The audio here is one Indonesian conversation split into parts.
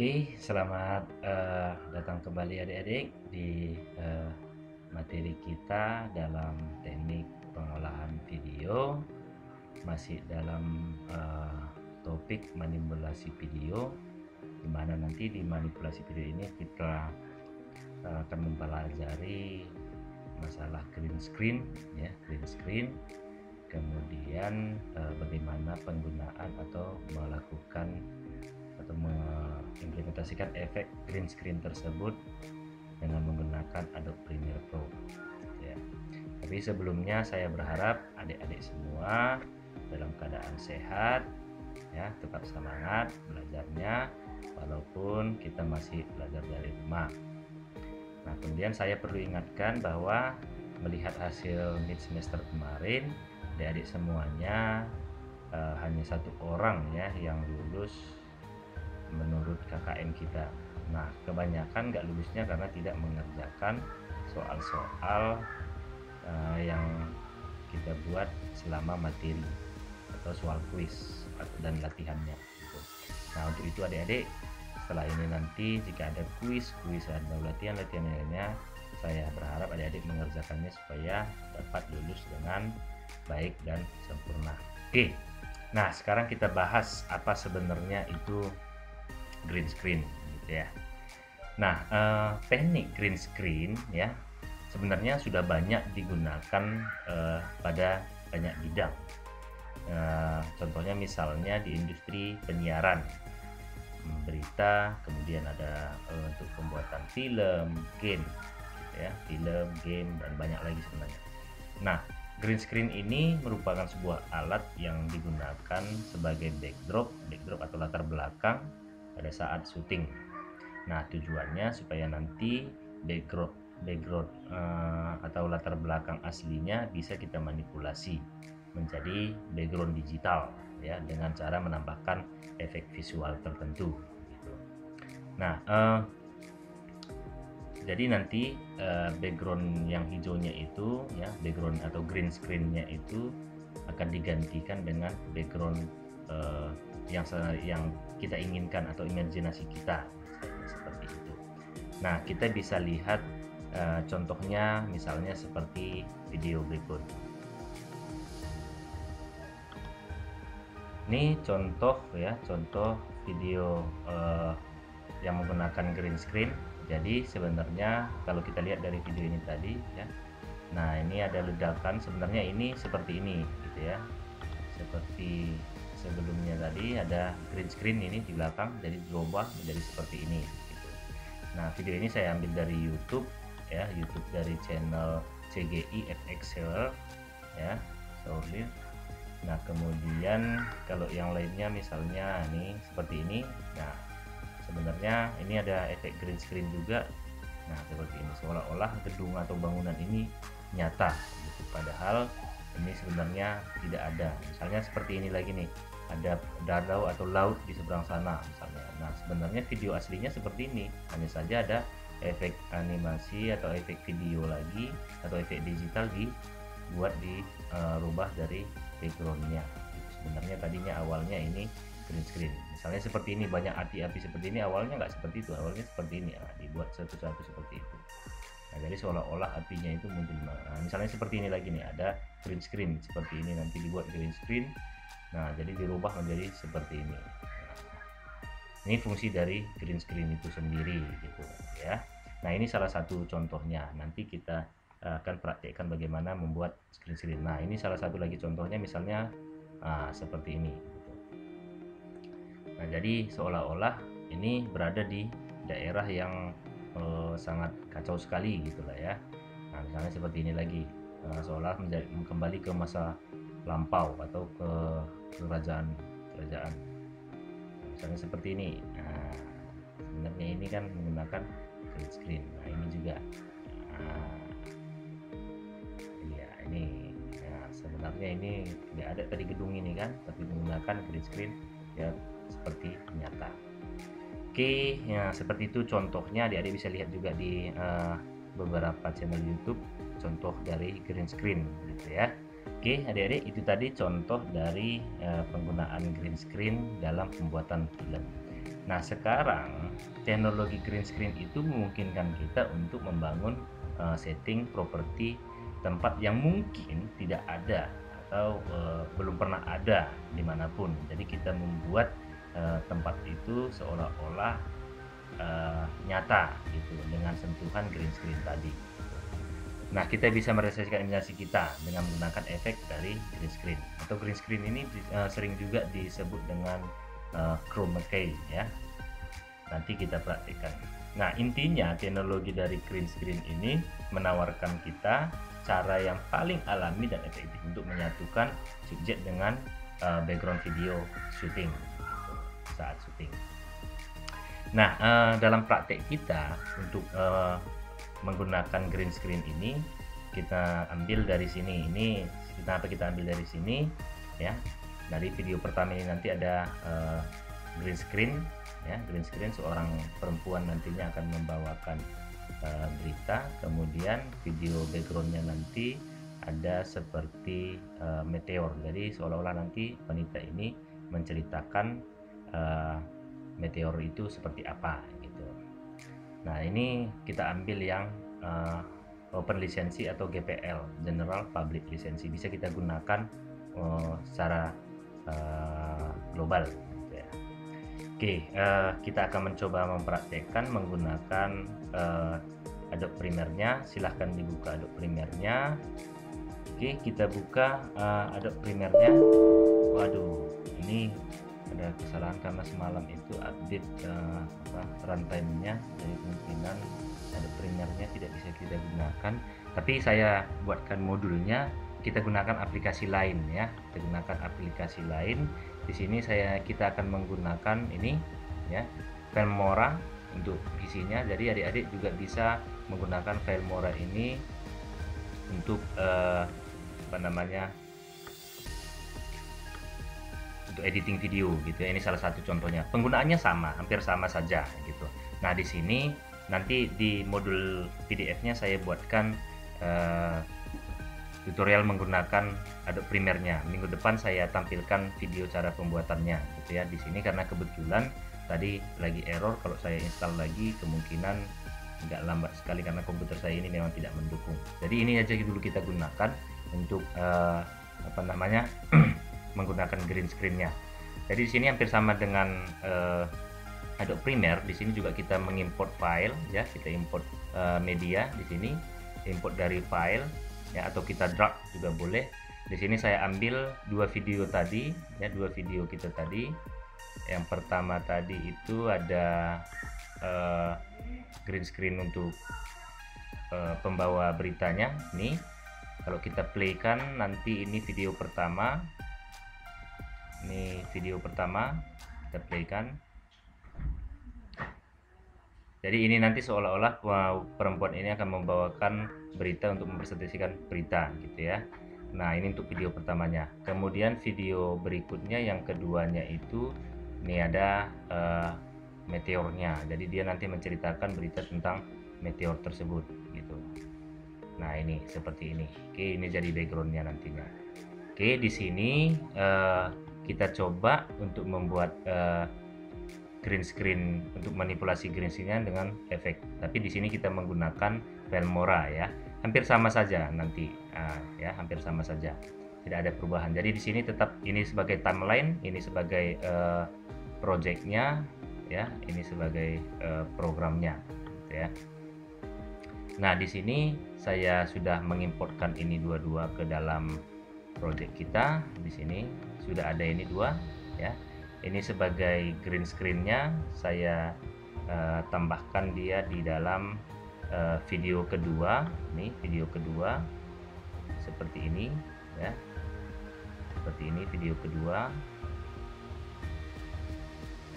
Oke, selamat datang kembali adik-adik di materi kita dalam teknik pengolahan video, masih dalam topik manipulasi video, di mana nanti di manipulasi video ini kita akan mempelajari masalah green screen, ya, green screen, kemudian bagaimana penggunaan atau melakukan atau mengimplementasikan efek green screen tersebut dengan menggunakan Adobe Premiere Pro, ya. Tapi sebelumnya saya berharap adik-adik semua dalam keadaan sehat, ya, tetap semangat belajarnya walaupun kita masih belajar dari rumah. Nah, kemudian saya perlu ingatkan bahwa melihat hasil mid semester kemarin, adik-adik semuanya hanya satu orang, ya, yang lulus menurut KKM kita. Nah, kebanyakan nggak lulusnya karena tidak mengerjakan soal-soal yang kita buat selama materi atau soal kuis dan latihannya gitu. Nah, untuk itu adik-adik, setelah ini nanti jika ada kuis atau latihan-latihan lainnya, saya berharap adik-adik mengerjakannya supaya dapat lulus dengan baik dan sempurna. Oke, nah sekarang kita bahas apa sebenarnya itu green screen gitu ya. Nah, teknik green screen, ya, sebenarnya sudah banyak digunakan pada banyak bidang. Contohnya misalnya di industri penyiaran, berita, kemudian ada untuk pembuatan film, game, gitu ya, film, game, dan banyak lagi sebenarnya. Nah, green screen ini merupakan sebuah alat yang digunakan sebagai backdrop atau latar belakang pada saat syuting. Nah, tujuannya supaya nanti background atau latar belakang aslinya bisa kita manipulasi menjadi background digital, ya, dengan cara menambahkan efek visual tertentu gitu. Nah, jadi nanti background yang hijaunya itu, ya, background atau green screen-nya itu akan digantikan dengan background yang kita inginkan atau imajinasi kita, seperti itu. Nah, kita bisa lihat contohnya misalnya seperti video berikut. Ini contoh, ya, contoh video yang menggunakan green screen. Jadi sebenarnya kalau kita lihat dari video ini tadi, ya, nah ini ada ledakan, sebenarnya ini seperti ini gitu ya, seperti sebelumnya tadi ada green screen ini di belakang, jadi dirubah menjadi seperti ini gitu. Nah, video ini saya ambil dari YouTube, ya, YouTube dari channel CGI FX Seller, ya, Saurlin. Nah, kemudian kalau yang lainnya misalnya ini seperti ini. Nah, sebenarnya ini ada efek green screen juga. Nah, seperti ini, seolah-olah gedung atau bangunan ini nyata gitu, padahal ini sebenarnya tidak ada. Misalnya seperti ini lagi nih, ada danau atau laut di seberang sana misalnya. Nah, sebenarnya video aslinya seperti ini, hanya saja ada efek animasi atau efek video lagi atau efek digital dibuat dirubah dari backgroundnya gitu. Sebenarnya tadinya awalnya ini green screen, misalnya seperti ini, banyak api-api seperti ini, awalnya nggak seperti itu, awalnya seperti ini, nah, dibuat satu-satu seperti itu. Nah, jadi seolah-olah apinya itu muncul. Nah, misalnya seperti ini lagi nih, ada green screen seperti ini, nanti dibuat green screen. Nah, jadi dirubah menjadi seperti ini. Nah, ini fungsi dari green screen itu sendiri gitu ya. Nah, ini salah satu contohnya. Nanti kita akan praktekkan bagaimana membuat green screen. Nah, ini salah satu lagi contohnya, misalnya seperti ini gitu. Nah, jadi seolah-olah ini berada di daerah yang sangat kacau sekali gitulah ya. Nah, misalnya seperti ini lagi, seolah kembali ke masa lampau atau ke kerajaan. Nah, misalnya seperti ini. Nah, sebenarnya ini kan menggunakan green screen. Nah, ini juga. Iya, ini. Nah, sebenarnya ini tidak ada tadi gedung ini kan, tapi menggunakan green screen, ya, seperti nyata. Oke, ya, seperti itu contohnya. Adik-adik bisa lihat juga di beberapa channel YouTube contoh dari green screen gitu ya. Oke, adik-adik, itu tadi contoh dari penggunaan green screen dalam pembuatan film. Nah, sekarang teknologi green screen itu memungkinkan kita untuk membangun setting properti tempat yang mungkin tidak ada atau belum pernah ada dimanapun. Jadi kita membuat tempat itu seolah-olah nyata gitu dengan sentuhan green screen tadi. Nah, kita bisa merealisasikan imajinasi kita dengan menggunakan efek dari green screen. Atau green screen ini sering juga disebut dengan chroma key ya. Nanti kita praktikkan. Nah, intinya teknologi dari green screen ini menawarkan kita cara yang paling alami dan efektif untuk menyatukan subjek dengan background video syuting saat syuting. Nah, dalam praktek kita untuk menggunakan green screen ini kita ambil dari sini. Ini kenapa kita ambil dari sini ya? Dari video pertama ini nanti ada green screen ya. Green screen seorang perempuan nantinya akan membawakan berita, kemudian video backgroundnya nanti ada seperti meteor. Jadi seolah-olah nanti wanita ini menceritakan meteor itu seperti apa gitu. Nah, ini kita ambil yang open lisensi atau GPL, General Public Lisensi, bisa kita gunakan secara global gitu ya. Oke, kita akan mencoba mempraktekkan menggunakan Adobe Premiere-nya. Silahkan dibuka Adobe Premiere-nya. Oke, kita buka Adobe Premiere-nya. Waduh, ini ada kesalahan karena semalam itu update runtime-nya, jadi kemungkinan ada Premiere-nya tidak bisa kita gunakan. Tapi saya buatkan modulnya, kita gunakan aplikasi lain ya. Kita gunakan aplikasi lain. Di sini kita akan menggunakan ini ya, Filmora untuk isinya. Jadi adik-adik juga bisa menggunakan Filmora ini untuk untuk editing video gitu ya. Ini salah satu contohnya. Penggunaannya sama, hampir sama saja gitu. Nah, di sini nanti di modul PDF-nya saya buatkan tutorial menggunakan Adobe Premiere-nya. Minggu depan saya tampilkan video cara pembuatannya gitu ya. Di sini karena kebetulan tadi lagi error, kalau saya install lagi kemungkinan agak lambat sekali karena komputer saya ini memang tidak mendukung. Jadi ini aja dulu kita gunakan untuk menggunakan green screen-nya. Jadi di sini hampir sama dengan Adobe Premiere. Di sini juga kita mengimport file ya, kita import media di sini, import dari file ya, atau kita drag juga boleh. Di sini saya ambil dua video tadi ya, dua video kita tadi. Yang pertama tadi itu ada green screen untuk pembawa beritanya. Nih, kalau kita play kan nanti ini video pertama. Ini video pertama, kita play kan. Jadi ini nanti seolah-olah perempuan ini akan membawakan berita untuk mempresentasikan berita gitu ya. Nah, ini untuk video pertamanya. Kemudian video berikutnya yang keduanya itu ini ada meteornya. Jadi dia nanti menceritakan berita tentang meteor tersebut gitu. Nah, ini seperti ini. Oke, ini jadi backgroundnya nantinya. Oke, di sini kita coba untuk membuat green screen, untuk manipulasi green screen dengan efek. Tapi di sini kita menggunakan Filmora ya. Hampir sama saja nanti ya, hampir sama saja. Tidak ada perubahan. Jadi di sini tetap ini sebagai timeline, ini sebagai projectnya ya, ini sebagai programnya gitu ya. Nah, di sini saya sudah mengimportkan ini dua-dua ke dalam project kita. Di sini sudah ada ini dua ya. Ini sebagai green screen-nya saya tambahkan dia di dalam video kedua. Nih video kedua seperti ini ya, seperti ini video kedua.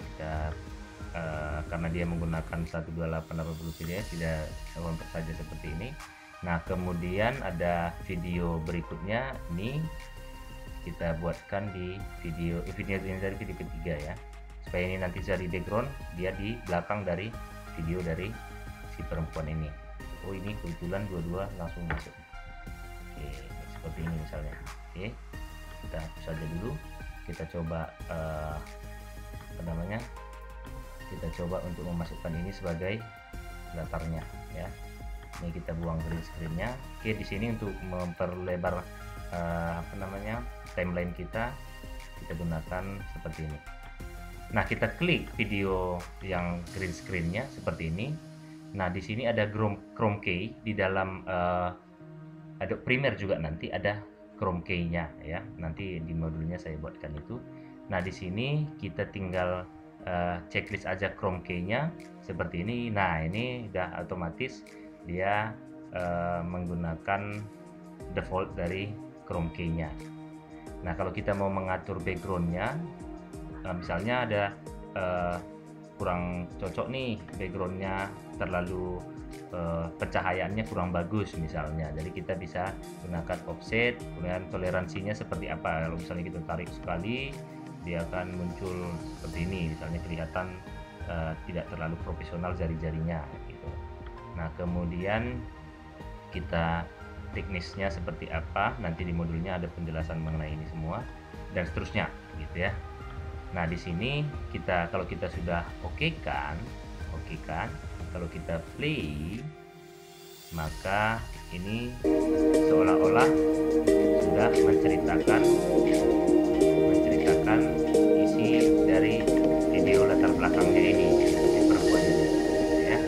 Kita karena dia menggunakan 12880 video tidak lompat saja seperti ini. Nah, kemudian ada video berikutnya ini kita buatkan di video ini dari video ketiga ya, supaya ini nanti jadi background, dia di belakang dari video dari si perempuan ini. Oh, ini kebetulan dua-dua langsung masuk. Oke, seperti ini misalnya. Oke, kita hapus saja dulu. Kita coba kita coba untuk memasukkan ini sebagai latarnya ya. Ini kita buang green screen-nya. Oke, di sini untuk memperlebar timeline kita gunakan seperti ini. Nah, kita klik video yang green screen-nya seperti ini. Nah, di sini ada Chrome Key di dalam Adobe Premiere juga nanti ada Chrome Key-nya ya. Nanti di modulnya saya buatkan itu. Nah, di sini kita tinggal checklist aja Chrome Key-nya seperti ini. Nah, ini udah otomatis dia menggunakan default dari Chrome Key-nya. Nah, kalau kita mau mengatur background-nya, misalnya ada kurang cocok nih background-nya, terlalu pencahayaannya kurang bagus misalnya, jadi kita bisa gunakan offset, kemudian toleransinya seperti apa. Kalau misalnya kita tarik sekali, dia akan muncul seperti ini, misalnya kelihatan tidak terlalu profesional jari-jarinya gitu. Nah, kemudian kita teknisnya seperti apa, nanti di modulnya ada penjelasan mengenai ini semua dan seterusnya gitu ya. Nah, di sini kalau kita sudah oke kan, kalau kita play, maka ini seolah-olah sudah menceritakan isi dari video latar belakangnya ini, si perempuan ini ya.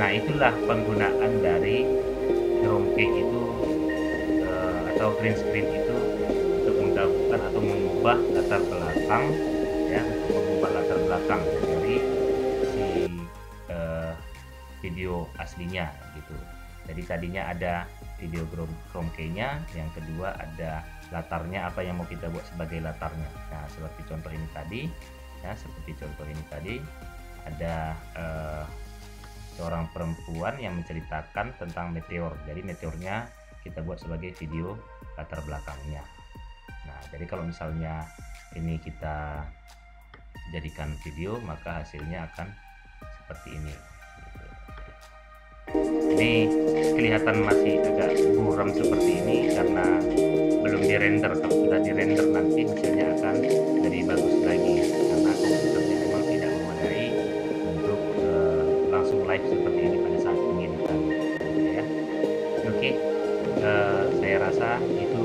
Nah, itulah penggunaan dari Chrome Key itu atau green screen itu untuk menggabungkan atau mengubah latar belakang ya, untuk mengubah latar belakang dari si video aslinya gitu. Jadi tadinya ada video Chrome Key-nya, yang kedua ada latarnya, apa yang mau kita buat sebagai latarnya. Nah, seperti contoh ini tadi ya, ada seorang perempuan yang menceritakan tentang meteor. Jadi meteornya kita buat sebagai video latar belakangnya. Nah, jadi kalau misalnya ini kita jadikan video, maka hasilnya akan seperti ini. Ini kelihatan masih agak buram seperti ini karena belum dirender. Kalau sudah dirender nanti hasilnya akan jadi bagus lagi, karena komputernya memang tidak memadai untuk langsung live seperti ini pada saat menginginkan ya. Oke, saya rasa itu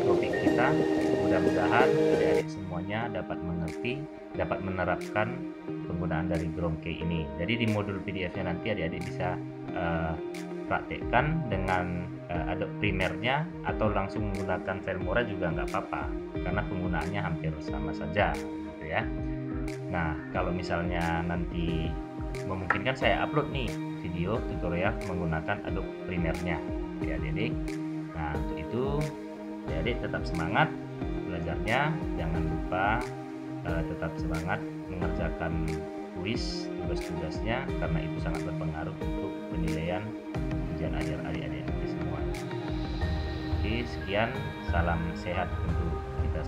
topik kita. Mudah-mudahan adik-adik semuanya dapat mengerti, dapat menerapkan penggunaan dari Chrome Key ini. Jadi di modul PDF-nya nanti adik-adik bisa praktekkan dengan Adobe Premiere-nya, atau langsung menggunakan Filmora juga nggak apa-apa, karena penggunaannya hampir sama saja gitu ya. Nah, kalau misalnya nanti memungkinkan, saya upload nih video tutorial menggunakan Adobe Premiere-nya ya adik-adik. Nah, untuk itu adik-adik tetap semangat belajarnya, jangan lupa tetap semangat mengerjakan kuis tugas-tugasnya, karena itu sangat berpengaruh untuk penilaian ujian akhir adik-adik semua. Oke, sekian, salam sehat untuk kita.